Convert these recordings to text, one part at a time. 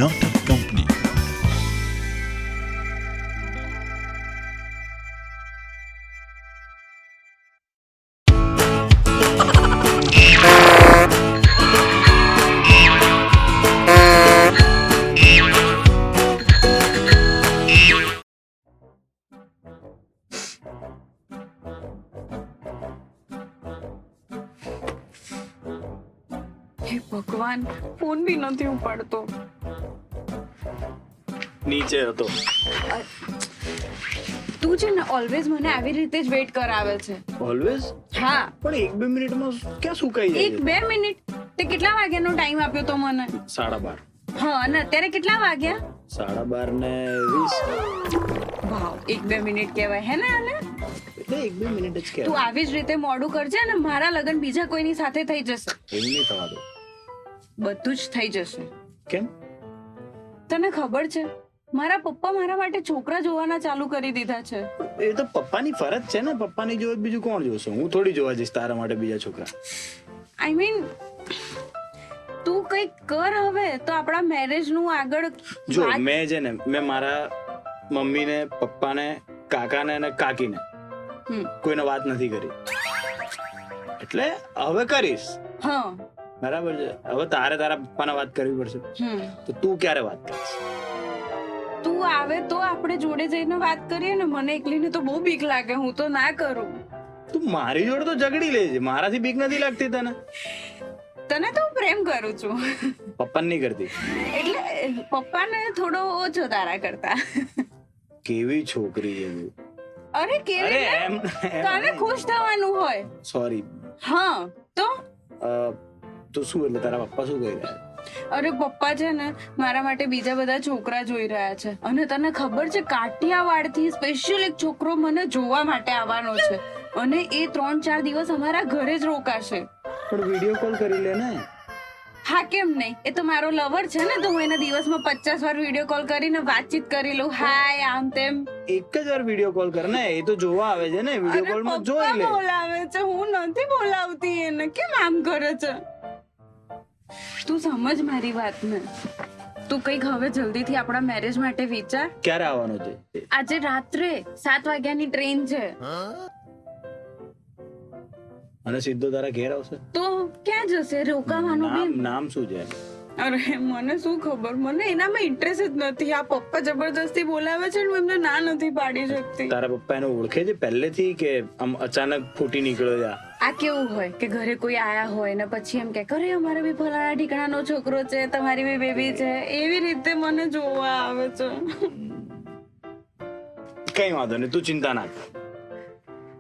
નાટક કંપની. હે ભગવાન, ફોન બી નથી ઉપાડતો. નીચે હતો. તું છે ને ઓલવેઝ મને આવી રીતે જ વેઇટ કરાવે છે. ઓલવેઝ? હા, પણ 1-2 મિનિટમાં ક્યાં સુકાઈ જાય? 1-2 મિનિટ. તે કેટલા વાગ્યાનો ટાઈમ આપ્યો તો મને? 12:30. હા, અને અત્યારે કેટલા વાગ્યા? 12:20. વાવ, 1-2 મિનિટ કહેવાય હે ને આને? એટલે 1-2 મિનિટ જ તું કહેવાય. આવી જ રીતે મોડું કરજે ને મારા લગન બીજા કોઈની સાથે થઈ જશે. એમ નહીં થવા દો. બધું જ થઈ જશે. કેમ? તને ખબર છે મારા પપ્પા મારા માટે છોકરા જોવાના ચાલુ કરી દીધા છે. એ તો પપ્પાની ફરજ છે ને. પપ્પાની જોવે બીજું કોણ જોશે? હું થોડી જોવા જઈશ તારા માટે બીજા છોકરા. આઈ મીન તું કંઈક કર હવે તો આપણા મેરેજ નું આગળ જો મેં મારા મમ્મીને, પપ્પાને, કાકાને અને કાકીને કોઈને વાત નથી કરી, એટલે હવે કરીશ. હા, બરાબર છે. હવે તારે તારા પપ્પાને વાત કરવી પડશે. તો તું ક્યારે વાત કરીશ? તું આવે તો આપણે જોડે જઈને વાત કરીએ ને. મને એકલીને તો બહુ બીક લાગે, હું તો ના કરું. તું મારી જોડે તો ઝઘડી લેજે, મારાથી બીક નથી લાગતી તને? તને તો હું પ્રેમ કરું છું. પપ્પાને નહીં કરતી? એટલે પપ્પાને થોડો ઓછો તારા કરતા. કેવી છોકરી છે તું. અરે કેવી અરે ને? એમ તને ખુશ થવાનું હોય. સોરી. હા તો તો શું એટલે તારા પપ્પા શું કહી રહ્યા? અરે પપ્પા છે ને મારા માટે બીજા બધા છોકરા જોઈ રહ્યા છે. અને તને ખબર છે કાઠિયાવાડ થી સ્પેશિયલ એક છોકરો મને જોવા માટે આવવાનો છે. અને એ 3-4 દિવસ અમારા ઘરે જ રોકાશે. પણ વિડીયો કોલ કરી લે ને. હા કેમ નહીં, એ તો મારો લવર છે ને, તો હું એના દિવસમાં 50 વાર વિડીયો કોલ કરીને વાતચીત કરી લઉં. હાય આમ તેમ. એક જ વાર વિડીયો કોલ કર ને. એ તો જોવા આવે છે ને, વિડીયો અરે કોલમાં જોઈ પપ્પા લે. બોલાવે છે, હું નથી બોલાવતી એને. કેમ આમ કરે છે? તું સમજ મારી વાતને. તું કઈક હવે જલ્દીથી આપણા મેરેજ માટે વિચાર. ક્યારે આવવાનો છે? આજે રાત્રે 7 વાગ્યાની ટ્રેન છે. અને સીધો તારા ઘેર આવશે? તો ક્યાં જશે? રોકાવાનું બી? નામ શું છે? અરે મને શું ખબર, મને એનામાં ઇન્ટરેસ્ટ જ નથી. આ પપ્પા જબરદસ્તી બોલાવે છે ને, હું એમને ના નથી પાડી શકતી. તારા પપ્પા એને ઓળખે છે પહેલેથી કે આમ અચાનક ફૂટી નીકળ્યો છે? આ કેવું હોય કે ઘરે કોઈ આયા હોય ને પછી એમ કે કરે અમારે બી ફલાણા ઠીકણાનો છોકરો છે, તમારી બી બેબી છે. એવી રીતે મને જોવા આવે છે. કઈ વાંધો નહીં, તું ચિંતા ના કર.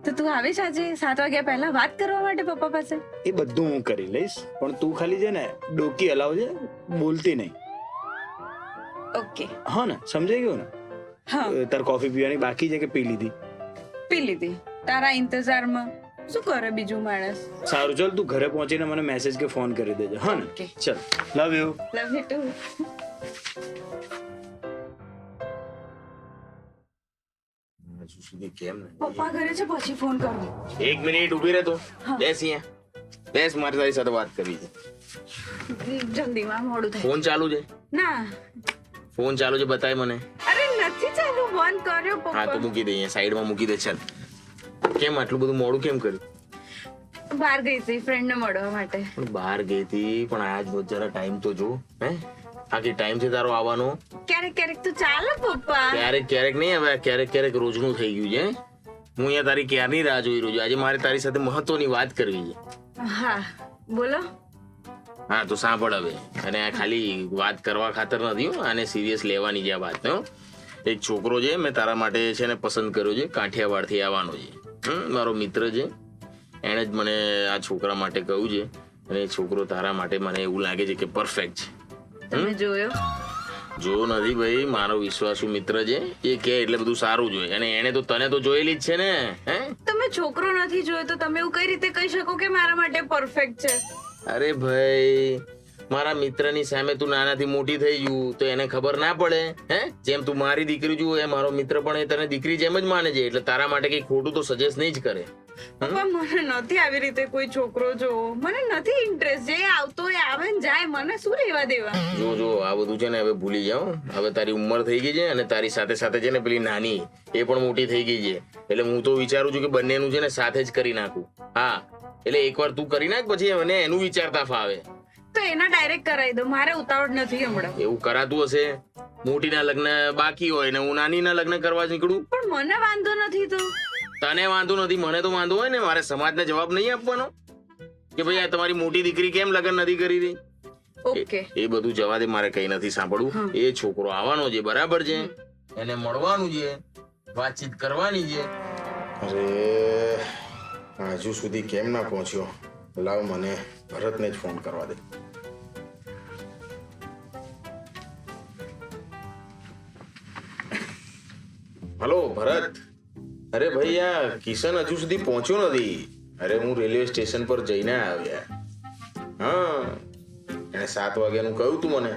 તો તું આવીશ આજે 7 વાગ્યા પહેલા વાત કરવા માટે પપ્પા પાસે? એ બધું હું કરી લઈશ, પણ તું ખાલી છે ને ડોકી હલાવજે, બોલતી નહીં. ઓકે. હા ને, સમજાઈ ગયું ને? હા. તાર કોફી પીવાની બાકી છે કે પી લીધી? પી લીધી. તારા ઇંતજારમાં શું કરે બીજું માણસ? સારું, ચાલ તું ઘરે પહોંચીને મને મેસેજ કે ફોન કરી દેજે. હા ને? Okay. ચાલ, love you. Love you too. પપ્પા ઘરે છે, પછી ફોન કરું. 1 મિનિટ ઉભી રહે તો. બેસ અહીંયા. બેસ, મારે તારી સાથે વાત કરવી છે. જલ્દી માં મોડું થાય. ફોન ચાલુ છે? ના, ફોન ચાલુ છે, બતાય મને. અરે નથી ચાલુ, બંધ કર્યો હા તો પપ્પા. મૂકી દે, અહીંયા સાઈડમાં મૂકી દે. ચાલ. કેમ આટલું બધું મોડું કેમ કર્યું? બહાર ગઈ હતી ફ્રેન્ડ ને મળવા માટે. પણ બહાર ગઈ હતી, પણ આજ જરા ટાઈમ તો જો. હે, આખી ટાઈમ છે તારો આવવાનો? ક્યારેક ક્યારેક તો ચાલે પપ્પા. ક્યારેક ક્યારેક નહીં, હવે ક્યારેક ક્યારેક રોજનું થઈ ગયું છે. હું અહીંયા તારી ક્યારની રાહ જોઈ રહ્યો છું. આજે મારે તારી સાથે મહત્વની વાત કરવી છે. હા બોલો. હા તો સાંભળ હવે. અને આ ખાલી વાત કરવા ખાતર નથી હો, આને સિરિયસ લેવાની છે આ વાત. એક છોકરો છે, મેં તારા માટે છે ને પસંદ કર્યો છે. કાઠિયાવાડથી આવવાનો છે. મારો મિત્ર છે, એણે જ મને આ છોકરા માટે કહ્યું છે. અને એ છોકરો તારા માટે મને એવું લાગે છે કે પરફેક્ટ છે. તમે જોયો? જો નથી ભાઈ, મારો વિશ્વાસુ મિત્ર છે. એ કે એટલે બધું સારું જોઈએ. અને એને તો તને તો જોયેલી જ છે ને. હે, તમે છોકરો નથી જોયો તો તમે એવું કઈ રીતે કહી શકો કે મારા માટે પરફેક્ટ છે? અરે ભાઈ, મારા મિત્રની સામે તું નાનાથી મોટી થઈ ગયું તો એને ખબર ના પડે? હે, જેમ તું મારી દીકરી જુઓ એ મારો મિત્ર પણ એ તને દીકરી જેમ જ માને છે. એટલે તારા માટે કઈ ખોટું તો સજેસ્ટ નહીં જ કરે. પપ્પા મને નથી આવી રીતે કોઈ છોકરો જોવો, મને નથી ઇન્ટરેસ્ટ. જે આવતો હોય આવે ને જાય, મને શું લેવા દેવા. જો આ બધું છે ને હવે ભૂલી જાઓ. હવે તારી ઉંમર થઈ ગઈ છે અને તારી સાથે સાથે છે ને પેલી નાની એ પણ મોટી થઈ ગઈ છે. એટલે હું તો વિચારું છું કે બંનેનું છે ને સાથે જ કરી નાખું. હા, એટલે એકવાર તું કરી નાખ, પછી મને એનું વિચારતા ફાવે. તો એના ડાયરેક્ટ કરાવી દો, મારે ઉતાવળ નથી હમણાં. એવું કરાતું હશે? મોટીના લગ્ન બાકી હોય ને હું નાનીના લગ્ન કરવા જ નીકળું? પણ મને વાંધો નથી. તો તને વાંધો નથી, મને તો વાંધો હોય ને. મારે સમાજને જવાબ નહીં આપવાનો કે ભાઈ આ તમારી મોટી દીકરી કેમ લગ્ન નથી કરી રહી. ઓકે, એ બધું જવા દે, મારે કઈ નથી સાંભળવું. એ છોકરો આવવાનો છે, બરાબર છે, એને મળવાનું છે, વાતચીત કરવાની છે. અરે હજુ સુધી કેમ ના પહોંચ્યો? લાવ મને ભરતને જ ફોન કરવા દે. હલો ભરત. અરે ભાઈ આ કિશન હજુ સુધી પહોંચ્યો નથી. અરે હું રેલવે સ્ટેશન પર જઈને આવ્યા. હા, એને 7 વાગ્યાનું કહ્યું તું મને.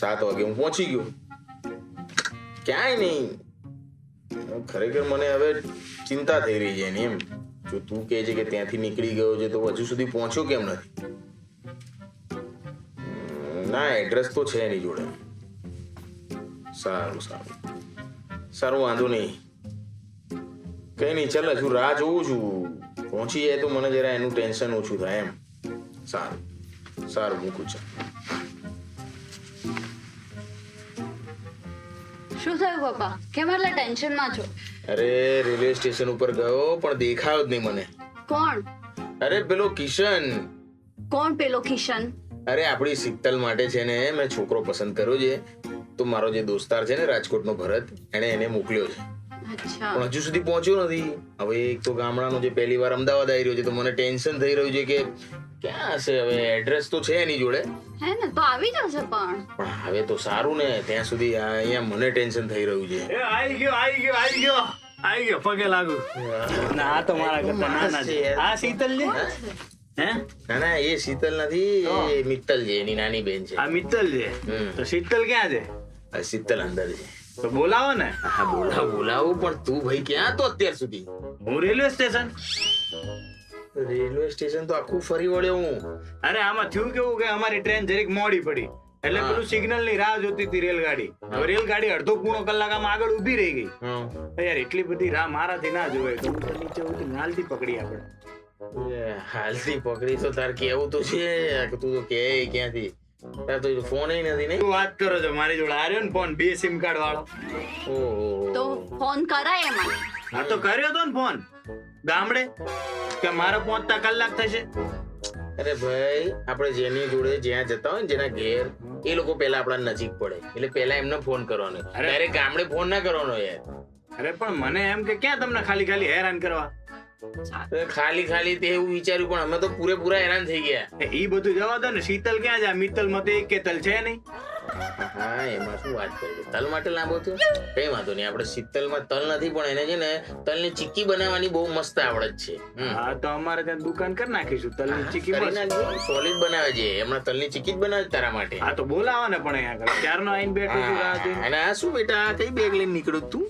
7 વાગે હું પહોંચી ગયો. ક્યાંય નહીં. ખરેખર મને હવે ચિંતા થઈ રહી છે એની. એમ જો તું કહે છે કે ત્યાંથી નીકળી ગયો છે તો હજુ સુધી પહોંચ્યો કેમ નથી? ના, એડ્રેસ તો છે એની જોડે. સારું, વાંધો નહીં. કઈ નહીં, ચાલ હજુ રાહ જોઉં છું. પહોંચી જાય તો મને જરા એનું ટેન્શન ઓછું થાય એમ. સારું મૂકું છે. શું થયું પપ્પા? કેમ આટલા ટેન્શનમાં છો? અરે રેલવે સ્ટેશન ઉપર ગયો પણ દેખાયો જ નહીં મને. કોણ? અરે પેલો કિશન. કોણ પેલો કિશન? અરે આપણી શીતલ માટે છે ને મેં છોકરો પસંદ કર્યો છે. તો મારો જે દોસ્તાર છે ને રાજકોટનો ભરત, એને મોકલ્યો છે. અચ્છા. પણ હજુ સુધી પહોંચ્યો નથી. હવે એક તો ગામડાનો જે પહેલી વાર અમદાવાદ આવી રહ્યો છે તો મને ટેન્શન થઈ રહ્યું છે કે ક્યાં હશે. હવે એડ્રેસ તો છે એની જોડે, હે ને? તો આવી જશે. પણ હવે તો સારું ને. ત્યાં સુધી અહીંયા મને ટેન્શન થઈ રહ્યું છે. એ આવી ગયો પગે લાગુ. ના આ તો મારા કરતા નાના છે. આ શીતલ છે. હે? ના એ શીતલ નથી, એ મિત્તલ છે, એની નાની બેન છે. આ મિત્તલ છે. તો શીતલ ક્યાં છે? આ શીતલ અંદર છે. તો બોલાવો ને. હા બોલાવું પણ તું ભાઈ ક્યાં તો અત્યાર સુધી? હું રેલવે સ્ટેશન. રેલવે સ્ટેશન તો આખું ફરી વળ્યો હું. અરે આમાં થયું કેવું કે અમારી ટ્રેન જરીક મોડી પડી એટલે પેલું સિગ્નલ ની રાહ જોતી હતી રેલગાડી. હવે રેલગાડી અડધો પૂર્ણો કલાક આમ આગળ ઉભી રહી ગઈ. યાર એટલી બધી રાહ મારાથી ના જોવાય. તો હું તો નીચે ઉતરીને હાલતી પકડી આપણે. હાલતી પકડી તો તાર કેવું તો છે કે તું તો કે ક્યાંથી? તાર તો ફોન નથી ને. શું વાત કરો છો? મારી જોડે આર્યો ને ફોન, 2 સિમ કાર્ડ વાળો. ઓહો. તો ફોન કરાય એમાં. હા તો કર્યો તો ને ફોન ગામડે કે મારે પહોંચતા કલાક થશે. અરે ભાઈ આપણે જેની જોડે જ્યાં જતા હોય ને જેના ઘેર, એ લોકો પેલા આપણા નજીક પડે એટલે પેલા એમને ફોન કરવાનો. ડાયરેક્ટ ગામડે ફોન ના કરવાનો યાર. અરે પણ મને એમ કે ક્યાં તમને ખાલી હેરાન કરવા. ખાલી તે એવું વિચાર્યું પણ અમે તો પૂરેપૂરા હેરાન થઈ ગયા. ઈ બધું જવા દો ને. શીતલ ક્યાં છે? મિત્તલ માં તો એક કે તલ છે નહીં. હા એમાં શું વાત કરી? તલ માટે લાંબો થયો? કઈ વાંધો નહીં. આપણે શીતલમાં તલ નથી પણ એને છે ને તલની ચીક્કી બનાવવાની બહુ મસ્ત આવડત છે. હા તો અમારે ત્યાં દુકાન કરી નાખીશું તલની ચીક્કી. સોલિડ બનાવે છે હમણાં. તલની ચીક્કી જ બનાવે તારા માટે. હા તો બોલાવો ને. પણ અહીંયા ક્યારનો આઈને બેઠો છું રાહ જોઈને. અને આ શું બેટા, કઈ બેગ લઈને નીકળ્યો તું?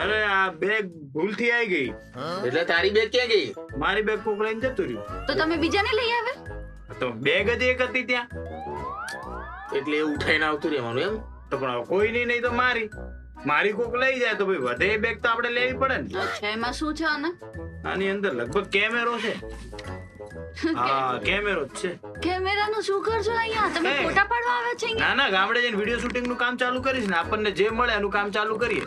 અરે આ બેગ ભૂલથી આવી ગઈ. એટલે તારી બેગ ક્યાં ગઈ? મારી બેગ કોક લઈને જતું રહ્યું. તો તમે બીજાને લઈ આવે? તો બેગ જ એક હતી ત્યાં. એટલે એ ઉઠાઈને આવતું રહેવાનું એમ? તો પણ કોઈ નહીં તો મારી કોક લઈ જાય તો ભાઈ વધે બેગ તો આપણે લેવી પડે ને. અચ્છા, એમાં શું છે? આની અંદર લગભગ કેમેરો છે. હા કેમેરો જ છે. કેમેરાનું શું કરશો અહીંયા? તમે ફોટા પાડવા આવે છે અહીંયા? ના ગામડે જઈને વિડીયો શૂટિંગ નું કામ ચાલુ કરીશ ને. આપણને જે મળે એનું કામ ચાલુ કરીએ.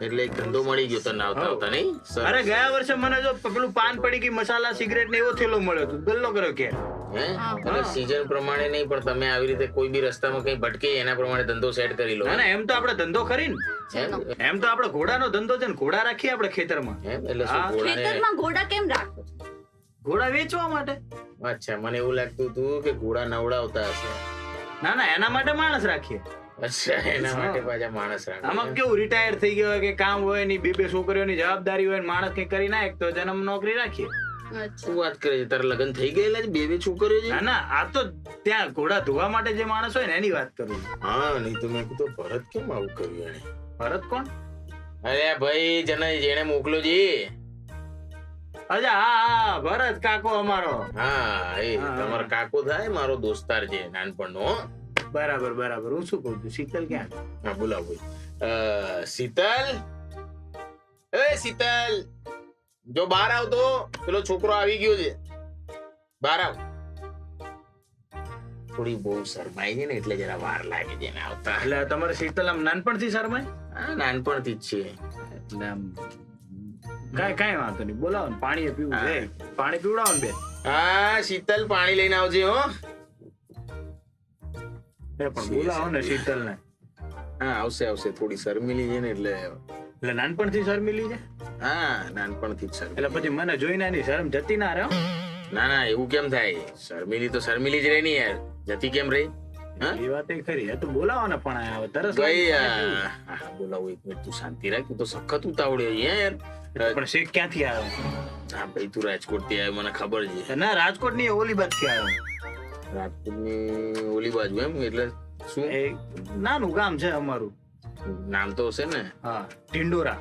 એટલે એક ધંધો મળી ગયો તને આવતા નહીં? અરે ગયા વર્ષે મને જો પેલું પાન પડી ગઈ, મસાલા, સિગરેટ ને એવો થેલો મળ્યો હતો. ગલ્લો કર્યો કે એટલે સીઝન પ્રમાણે નહીં પણ તમે આવી રીતે કોઈ બી રસ્તામાં કઈ ભટકે એના પ્રમાણે ધંધો સેટ કરી લો. ના એમ તો આપણે ધંધો કરી ને. એમ તો આપણે ઘોડાનો ધંધો છે ને. ઘોડા રાખીએ આપણે ખેતરમાં. એટલે શું ઘોડાને? ખેતરમાં ઘોડા કેમ રાખો? ઘોડા વેચવા માટે. અચ્છા, મને એવું લાગતું હતું કે ઘોડા નવડાવતા હશે. ના એના માટે માણસ રાખીએ. અચ્છા, એના માટે પાછા માણસ રાખે. આમાં કેવું રિટાયર થઈ ગયો હોય કે કામ હોય ની, 2 છોકરીઓની જવાબદારી હોય, માણસ કઈ કરી નાખે તો જન્મ નોકરી રાખીએ. શું વાત કરે છે? તારા લગ્ન થઈ ગયેલા છે? 2 છોકરીઓ છે? ના આ તો ત્યાં ઘોડા ધોવા માટે જે માણસ હોય ને એની વાત કરું. હા નહીં તો મેં કીધું ભરત કેમ આવું કર્યું એને? ભરત કોણ? અરે ભાઈ જેને મોકલ્યો છે અચ્છા હા ભરત કાકો અમારો. હા એ તમારો કાકો થાય, મારો દોસ્તાર છે નાનપણનો હો. બરાબર બરાબર. હું શું કહું છું, શીતલ ક્યાં છે? હા બોલાવો શીતલ, એ શીતલ, જો બહાર આવતો, પેલો છોકરો આવી ગયો છે, બહાર આવ. થોડી બહુ શરમાઈ છે ને એટલે જરા વાર લાગે છે એને આવતા. એટલે તમારે શીતલ આમ નાનપણથી શરમાય? હા નાનપણથી જ છે. એટલે આમ કાંઈ વાંધો નહીં, બોલાવો ને, પાણી પીવું છે, પાણી પીવડાવો ને બે. હા શીતલ પાણી લઈને આવજે હો. પણ બોલાવો ને શીતલ ને. હા આવશે આવશે, થોડી શર્મિલી છે ને એટલે. એટલે નાનપણથી શર્મિલી છે? હા નાનપણથી જ શર્મિલી. એટલે પછી મને જોઈને એની શરમ જતી ના રહે હો. ના ના એવું કેમ થાય, શર્મિલી તો શર્મિલી જ રહે ને યાર, જતી કેમ રહી? હા એ વાત એ ખરી. એ તો બોલાવો ને, પણ આવે તરસ ભાઈ લાગે. બોલાવો એક મિનિટ, તું શાંતિ રાખ, તું તો સખત ઉતાવળ્યો યાર. પણ શેખ ક્યાંથી આવ્યો? હા ભાઈ તું રાજકોટ થી આવ્યો મને ખબર છે. ના રાજકોટ ની ઓલી બાજુ આવ્યો. રાજકોટ ની ઓલી બાજુ એમ? એટલે શું? એ નાનું ગામ છે અમારું. નામ તો હશે ને? હા ઢિંડોરા.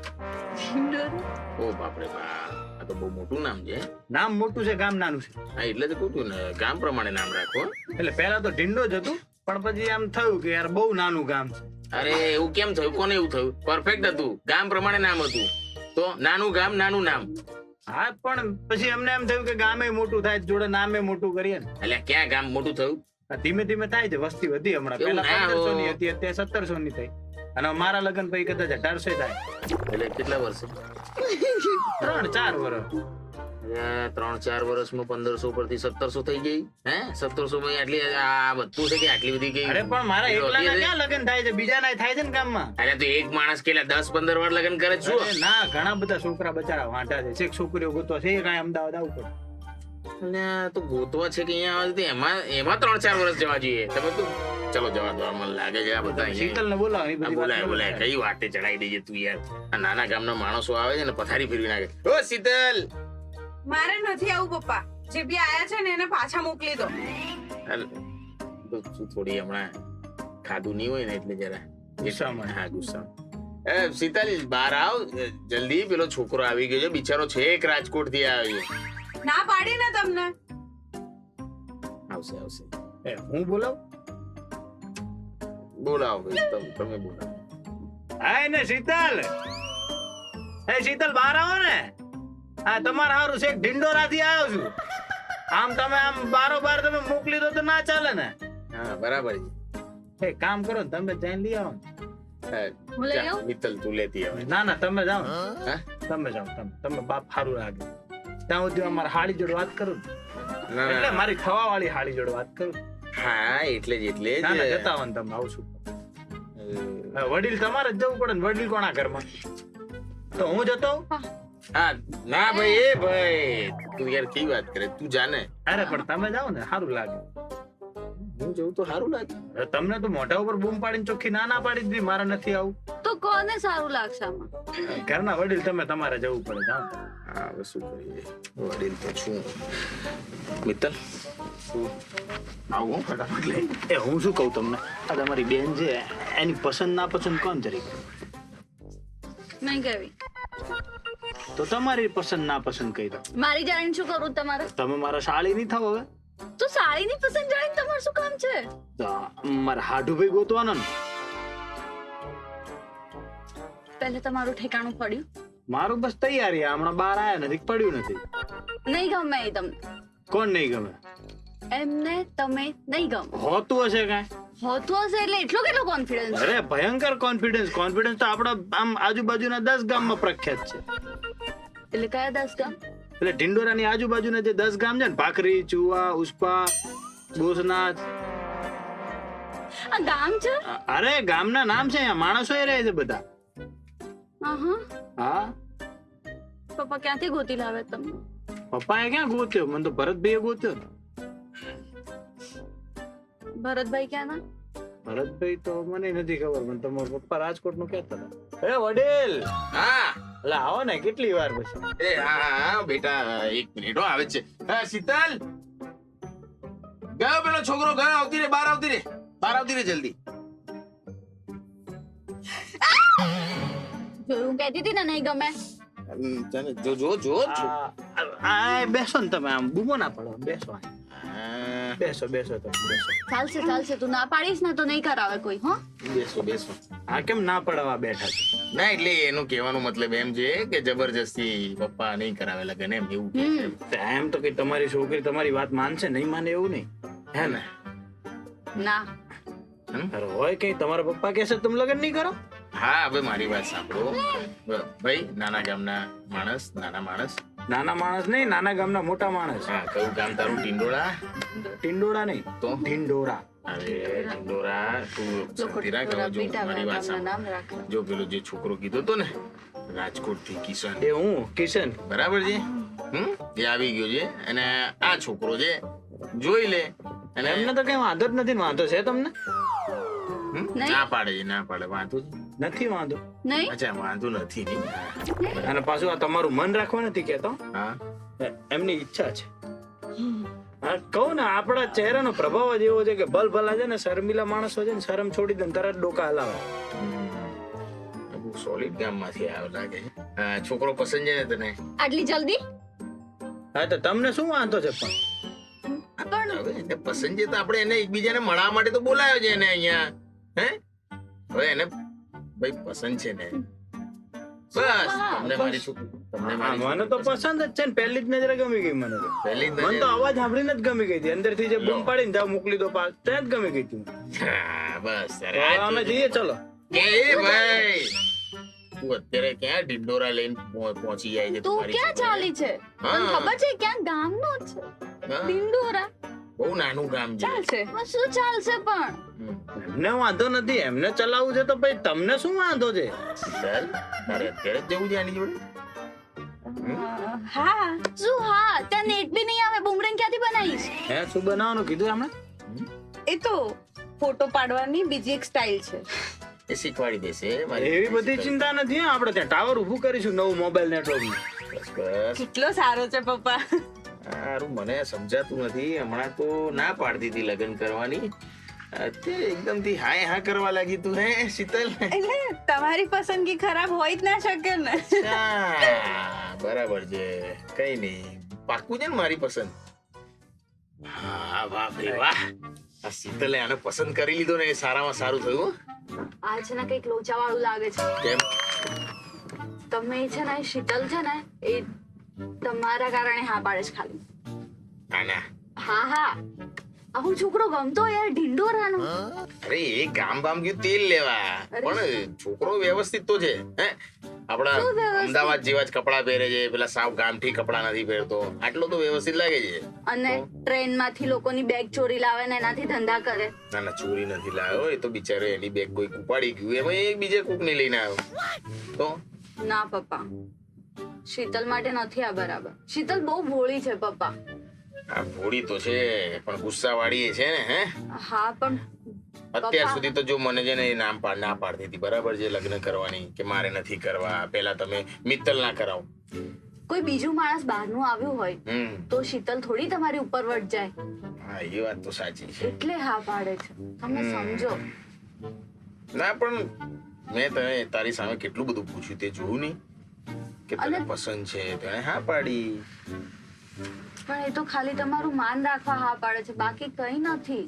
ઓ બાપરે બાપ, આ તો બહુ મોટું નામ છે. નામ મોટું છે, ગામ નાનું છે. હા એટલે જ કહું છું ને, ગામ પ્રમાણે નામ રાખો. એટલે પહેલા તો ઢિંડો જ હતું, પણ પછી આમ થયું કે યાર બહુ નાનું ગામ છે. અરે એવું કેમ થયું? કોને એવું થયું? પરફેક્ટ હતું, ગામ પ્રમાણે નામ હતું તો નાનું ગામ નાનું નામ. હા પણ પછી અમને એમ થયું કે ગામે મોટું થાય જોડે નામે મોટું કરીએ ને. એટલે ક્યાં ગામ મોટું થયું? આ ધીમે ધીમે થાય છે, વસ્તી વધી. હમણાં એવું પહેલા ના 1500 ની હોય. હતી, અત્યારે 1700 ની થઈ. અને મારા લગ્ન પછી કદાચ 1800 થાય. એટલે કેટલા વર્ષે? 3-4 વર્ષ. 3-4 વર્ષમાં 1500 પરથી 1700 થઈ ગઈ. હે 1700 માં આટલી આ બધું છે કે આટલી બધી ગઈ? અરે પણ મારા એકલાના ક્યાં લગ્ન થાય છે, બીજાના થાય છે ને ગામમાં. અરે તો એક માણસ કેટલા 10-15 વાર લગ્ન કરે છે? અરે ના, ઘણા બધા છોકરા બચારા વાંટા છે. શેખ છોકરીઓ ગોતવા છે, કાંઈ અમદાવાદ આવવું પડે. અલ્યા તો ગોતવા છે કે અહીંયા આવે તો એમાં 3-4 વર્ષ જવા જોઈએ. તમે તો ચલો જવા દો, મને લાગે છે આ બધા શીતલ ને બોલાવો, એ બધી વાત બોલાય બોલાય, કઈ વાતે ચડાઈ દેજે તું યાર. આ નાના ગામના માણસો આવે છે ને પથારી ફેરવી નાખે. ઓ શીતલ, મારે નથી આવું પપ્પા, જે બી આયા છે ને એને પાછા મોકલી દો. તો તું થોડી હમણાં ખાધું નહીં હોય ને એટલે જરા ગુસ્સામાં. હા ગુસ્સા. એ શીતલ બહાર આવ જલ્દી, પેલો છોકરો આવી ગયો છે, બિચારો છે એક રાજકોટ થી આવ્યો છે. ના પાડી ને તમને. આવશે આવશે, હું બોલાવ? બોલાવો ભાઈ, તમે બોલાવો. હાય ને શીતલ. એ શીતલ બહાર આવો ને. હા તમારા હારું શેખ ઢિંડોરા થી આવ્યો છું. આમ તમે આમ બારોબાર તમે મોકલી દો તો ના ચાલે ને. હા બરાબર છે. એ કામ કરો ને, તમે જઈને લઈ આવો ને. હું લઈ આવું? મિત્તલ તું લેતી આવે. ના ના તમે જાઓ ને. હા? તમે જાઓ, તમે બાપ સારું લાગે. ત્યાં સુધી અમારે હાડી જોડે વાત કરું. ના એટલે ના મારી થવા વાળી હાડી જોડે વાત કરું. હા એટલે જ ના ના જતા આવો ને તમે, આવશું. વડીલ તમારે જ જવું પડે ને, વડીલ કોના ઘરમાં? તો હું જતો આવું? હા ના ભાઈ, એ ભાઈ તું યાર કેવી વાત કરે, તું જાને. અરે પણ તમે જાઓ ને, સારું લાગે. હું જઉં તો સારું લાગે. હવે તમને તો મોઢા ઉપર બૂમ પાડીને ચોખ્ખી ના પાડી દીધી, મારે નથી આવું. તો કોને સારું લાગશે આમાં? ઘરના વડીલ તમે, તમારે જવું પડે. જાઓ. હા હવે શું કરીએ, વડીલ તો છું. મિત્તલ આવું ફટાફટ લઈ. એ હું શું કહું તમને, આ તમારી બેન છે, એની પસંદ ના પસંદ કોણ તરીકે? નહીં કહેવી. તો તમારી પસંદ ના પસંદ કહી દો. મારી જાણીને શું કરું તમારે? તમે મારા સાળી નહીં થાવ હવે. તો સાડીની પસંદ જાણીને તમારે શું કામ છે? તો મારા હાડુભાઈ ગોતવાનો ને. પહેલે તમારું ઠેકાણું પડ્યું? મારું બસ તૈયારી, હમણાં બહાર આયા નથી, પડ્યું નથી. નહીં ગમે એ તમને? કોણ નહીં ગમે? એમને તમે નહીં ગમે. હોતું હશે કાંઈ? હોતું હશે એટલે એટલો કેટલો કોન્ફિડન્સ? અરે ભયંકર કોન્ફિડન્સ. કોન્ફિડન્સ તો આપણા આમ આજુબાજુના 10 ગામમાં પ્રખ્યાત છે. એટલે કયા 10 ગામ? એટલે ઢિંડોરાની આજુબાજુના જે 10 ગામ છે ને, ભાખરી, ચુવા, ઉસ્પા, બોસનાથ. આ ગામ છે? અરે ગામના નામ છે, અહીંયા માણસો એ રહે છે બધા. હા પપ્પા ક્યાંથી ગોતી લાવે તમને? પપ્પાએ ક્યાં ગોત્યો? મને તો ભરતભાઈએ ગોત્યો. ભરતભાઈ ક્યાંના? ભરતભાઈ તો મને નથી ખબર, મને તમારા પપ્પા રાજકોટ નું કહેતા હતા. એ વડીલ, હા એટલે આવો ને, કેટલી વાર પછી. એ હા બેટા એક મિનિટ હો, આવે છે. હા શીતલ, ગયો પેલો છોકરો, ગયો. આવતી રે, બહાર આવતી રે, બહાર આવતી રે જલ્દી. જોયું કહેતી હતી ને નહીં ગમે. તને જો જો જો બેસો ને તમે, આમ બૂમો ના પડો, બેસો બેસો બેસો તમે બેસો. ચાલશે ચાલશે, તું ના પાડીશ ને તો નહીં કરાવે કોઈ. હો બેસો બેસો. આ કેમ ના પડવા બેઠા છે? ના એટલે એનું કહેવાનો મતલબ એમ છે કે જબરજસ્તી પપ્પા નહીં કરાવે લગન એમ એવું કહે છે. એમ તો કે તમારી છોકરી તમારી વાત માનશે, નહીં માને એવું નહીં, હે ને? ના. અરે હોય કઈ તમારા પપ્પા કહેશે તમે લગ્ન નહીં કરો? હા હવે મારી વાત સાંભળો ભાઈ, નાના ગામના માણસ, નાના માણસ. નાના માણસ નહીં, નાના ગામના મોટા માણસ. હા કયું ગામ તારું? ટિંડોળા? ટિંડોળા નહીં તો ઢીંડોરા. અરે ટિંડોરા તું લોકો શાંતિ રાખ. હવે જો બીટા મારી વાત ગામના નામ સાંભળ. રાખે. જો પેલો જે છોકરો કીધો તો ને રાજકોટ થી કિશન, એ હું કિશન. બરાબર છે, એ આવી ગયો છે અને આ છોકરો છે જોઈ લે અને એમને તો કઈ વાંધો જ નથી. વાંધો છે તમને? ના પાડે છે, ના પાડે. વાંધો છે? નથી વાંધો. નહીં. અચ્છા વાંધો નથી નહીં. અને પાછું આ તમારું મન રાખવા નથી કેતો, હા એમની ઈચ્છા છે. હા કહું ને, આપણા ચહેરાનો પ્રભાવ જ એવો છે કે ભલ ભલા છે ને શર્મિલા માણસો છે ને શરમ છોડી દે ને તરત ડોકા હલાવે. બહુ સોલિડ ગામમાંથી આવ્યો લાગે છે. હા, છોકરો પસંદ છે ને તને? આટલી જલ્દી? હા તો તમને શું વાંધો છે? પણ હવે એને પસંદ છે તો આપણે એને એકબીજાને મળવા માટે તો બોલાયો છે એને અહીંયા. હે હવે એને ભાઈ પસંદ છે ને, બસ તમને મારી છોકરી, તમને મારી મને તો પસંદ જ છે ને, પહેલી જ નજરે ગમી ગઈ મને તો. પહેલી જ મને તો નજરે. અવાજ સાંભળીને જ ગમી ગઈ હતી. અંદરથી જે બૂમ પાડીને જાવ મોકલી દો પાસ, ત્યાં જ ગમી ગઈ હતી. હા, બસ તારે હવે આ અમે જઈએ, ચલો. કે એ ભાઈ તું અત્યારે ક્યાં ઢીંડોરા લઈને પહોંચી જાય છે? તું તમારી ક્યાં છોકરી? ચાલી છે? હા. તને ખબર છે ક્યાં ગામનો જ છે? હા, ડિંડોરા. બહુ નાનું ગામ છે. ચાલશે. પણ શું ચાલશે પણ? એમને વાંધો નથી, એમને ચલાવવું છે તો ભાઈ તમને શું વાંધો છે? ચાલ, તારે અત્યારે જ જવું છે આની જોડે? હા શું? હા, ત્યાં નેટ બી નહીં આવે. બુમરેંગ ક્યાંથી બનાવીશ? હે શું બનાવવાનું કીધું એમણે? એ તો ફોટો પાડવાની બીજી એક સ્ટાઇલ છે. એ શીખવાડી દેશે મારી એવી બધી છોકરી. ચિંતા નથી હો. આપણે ત્યાં ટાવર ઊભું કરીશું નવું મોબાઈલ નેટવર્ક. બસ બસ કેટલો સારો છે પપ્પા. સારું, મને સમજાતું નથી. હમણાં તો ના પાડતી હતી લગ્ન કરવાની, અત્યારે એકદમ થી હાય હા કરવા લાગી તું. હે શીતલ? એટલે તમારી પસંદગી ખરાબ હોય જ ના શકે ને. અચ્છા, બરાબર છે, કઈ નહીં, પાક્કું છે ને મારી પસંદ? હા વાહ ભાઈ વાહ, આ શીતલે આને પસંદ કરી લીધો ને એ સારામાં સારું થયું. આ છે ને કઈક લોચા વાળું લાગે છે. કેમ? તમે છે ને શીતલ છે ને એ તમારા કારણે હા પાડે છે ખાલી. આના હા હા, આવું છોકરો ગમતો યાર ઢીંડોરાનો. અરે એ ગામ બામ ગયું તેલ લેવા, પણ છોકરો વ્યવસ્થિત તો છે. હે આપડા શું વ્યવસ્થિત? અમદાવાદ જેવા જ કપડા પહેરે છે, પેલા સાવ ગામઠી કપડા નથી પહેરતો, આટલો તો વ્યવસ્થિત લાગે છે. અને ટ્રેન માંથી લોકોની બેગ ચોરી લાવે ને એનાથી ધંધા કરે. ના ના, ચોરી નથી લાવ્યો, એ તો બિચારો એની બેગ કોઈ ઉપાડી ગયું, એમાં એક બીજે કોક ને લઈને આવ્યો. તો ના પપ્પા, શીતલ માટે નથી આ બરાબર. શીતલ બહુ ભોળી છે પપ્પા. આ ભોળી તો છે પણ ગુસ્સા વાળી છે ને. હે હા પણ અત્યાર સુધી તો જો મને છે ને એ ના પાડતી હતી, બરાબર છે, લગ્ન કરવાની, કે મારે નથી કરવા, પેલા તમે મિત્તલ ના કરાવો. કોઈ બીજું માણસ બહારનું આવ્યું હોય તો શીતલ થોડી તમારી ઉપર વટ જાય. હા એ વાત તો સાચી છે. એટલે હા પાડે છે, તમે સમજો. ના પણ મેં તને તારી સામે કેટલું બધું પૂછ્યું, તે જોયું નહીં કે તને પસંદ છે? તેને હા પાડી. પણ એ તો ખાલી તમારું માન રાખવા હા પાડે છે, બાકી કઈ નથી.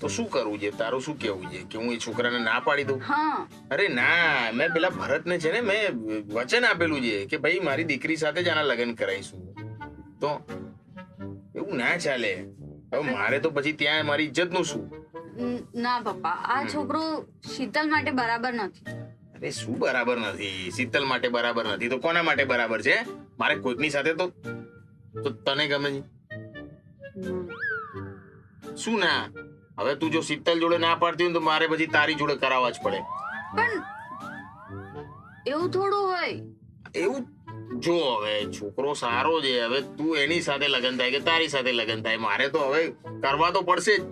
તો શું કરવું છે? તારું શું કેવું છે કે હું એ છોકરાને ના પાડી દઉં? હા, અરે ના, મેં પેલા ભરતને છે ને મેં વચન આપેલું છે કે ભાઈ મારી દીકરી સાથે જ આના લગ્ન કરાઈશું. તો એવું ના ચાલે. હવે મારે તો પછી ત્યાં મારી ઇજ્જતનું શું? ના પપ્પા, આ છોકરો શીતલ માટે બરાબર નથી. અરે શું બરાબર નથી? શીતલ માટે બરાબર નથી તો કોના માટે બરાબર છે? મારે કોઈકની સાથે તો તને ગમે છે શું? ના, હવે તું જો શીતલ જોડે ના પાડતી હોય તો મારે પછી તારી જોડે કરાવવા જ પડે. પણ એવું થોડું હોય. એવું જો હવે છોકરો સારો છે, હવે તું એની સાથે લગ્ન થાય કે તારી સાથે લગ્ન થાય, મારે તો હવે કરવા તો પડશે જ.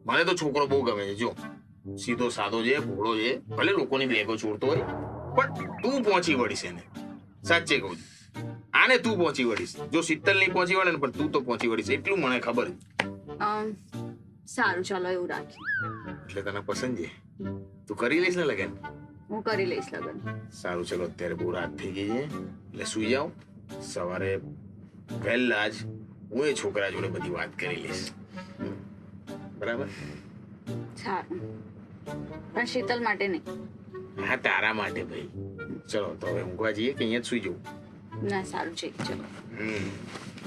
મને તો છોકરો બહુ ગમે છે. જો સીધો સાદો છે, ભોળો છે, ભલે લોકોની બેગો ચોરતો હોય પણ તું પહોંચી વળીશ એને. સાચે કહું છું, આને તું પહોંચી વળીશ. જો શીતલ નહીં પહોંચી વળે ને પણ તું તો પહોંચી વળીશ, એટલું મને ખબર છે. સારું, ચાલો એવું રાખીએ. એટલે તને પસંદ છે? તું કરી લઈશ ને લગન? હું કરી લઈશ લગન. સારું ચલો અત્યારે બહુ રાત થઈ ગઈ છે એટલે સુઈ જાઓ. સવારે વહેલા જ હું એ છોકરા જોડે બધી વાત કરી લઈશ. બરાબર? સારું, પણ શીતલ માટે નહીં. હા તારા માટે ભાઈ. ચલો તો હવે ઊંઘવા જઈએ કે અહીંયા જ સુઈ જવું? ના સારું છે, ચલો.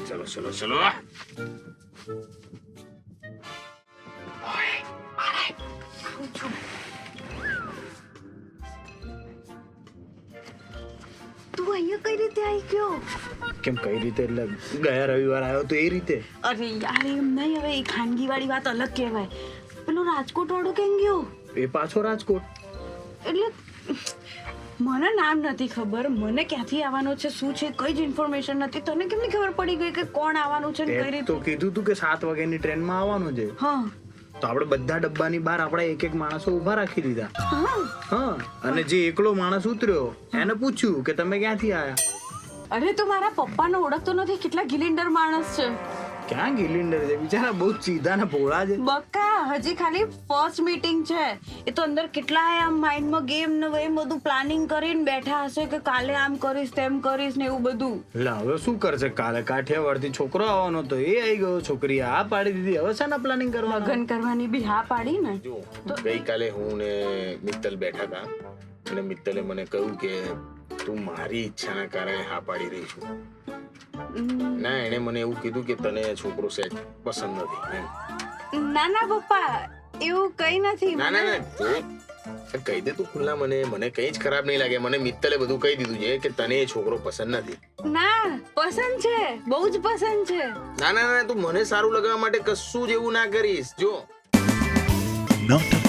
ચલો ચલો ચલો. તું અહીંયા કઈ રીતે આવી ગયો? કેમ કઈ રીતે? એટલે ગયા રવિવાર આવ્યો તો એ રીતે. અરે યાર એમ નહીં, હવે એ ખાનગી વાળી વાત અલગ કહેવાય. પેલો રાજકોટ વાળો કેમ ગયો? એ પાછો રાજકોટ. એટલે મને નામ નથી ખબર, મને ક્યાંથી આવવાનો છે, શું છે, કઈ જ ઇન્ફોર્મેશન નથી. તને કેમની ખબર પડી ગઈ કે કોણ આવવાનું છે ને કઈ તે રીતે? તો કીધું તું કે 7 વાગ્યાની ટ્રેનમાં આવવાનું છે. હા તો આપણે બધા ડબ્બાની બહાર આપણે એક એક માણસો ઊભા રાખી દીધા. હા. હા, અને જે એકલો માણસ ઉતર્યો એને પૂછ્યું કે તમે ક્યાંથી આયા. અરે તું મારા પપ્પાને ઓળખતો નથી? કેટલા ગિલિન્ડર માણસ છે. ક્યાં ગિલિન્ડર છે બિચારા, બહુ સીધા ને ભોળા છે. બકા હજી ખાલી ફર્સ્ટ મીટિંગ છે. એ તો અંદર કેટલાય આમ માઇન્ડમાં ગેમ ને એમ બધું પ્લાનિંગ કરીને બેઠા હશે કે કાલે આમ કરીશ તેમ કરીશ ને એવું બધું. એટલે હવે શું કરશે? કાલે કાઠિયાવાડથી છોકરો આવવાનો તો એ આવી ગયો, છોકરી આ પાડી દીધી. હવે શાના પ્લાનિંગ કરવાનું? લગ્ન કરવાની બી હા પાડી ને. જો ગઈકાલે હું ને મિત્તલ બેઠા હતા અને મિત્તલે મને કહ્યું કે તું મારી ઈચ્છાના કારણે હા પાડી રહી છું. ના એણે મને એવું કીધું કે તને છોકરો સેટ પસંદ નથી એમ. ના ના પપ્પા એવું કઈ નથી. ના ના ના તું કહી દે તું ખુલ્લા. મને કઈ જ ખરાબ નહીં લાગે. મને મિત્તલે બધું કહી દીધું છે કે તને એ છોકરો પસંદ નથી. ના પસંદ છે, બહુ જ પસંદ છે. ના ના ના તું મને સારું લગાવવા માટે કશું જ એવું ના કરીશ. જો નાટક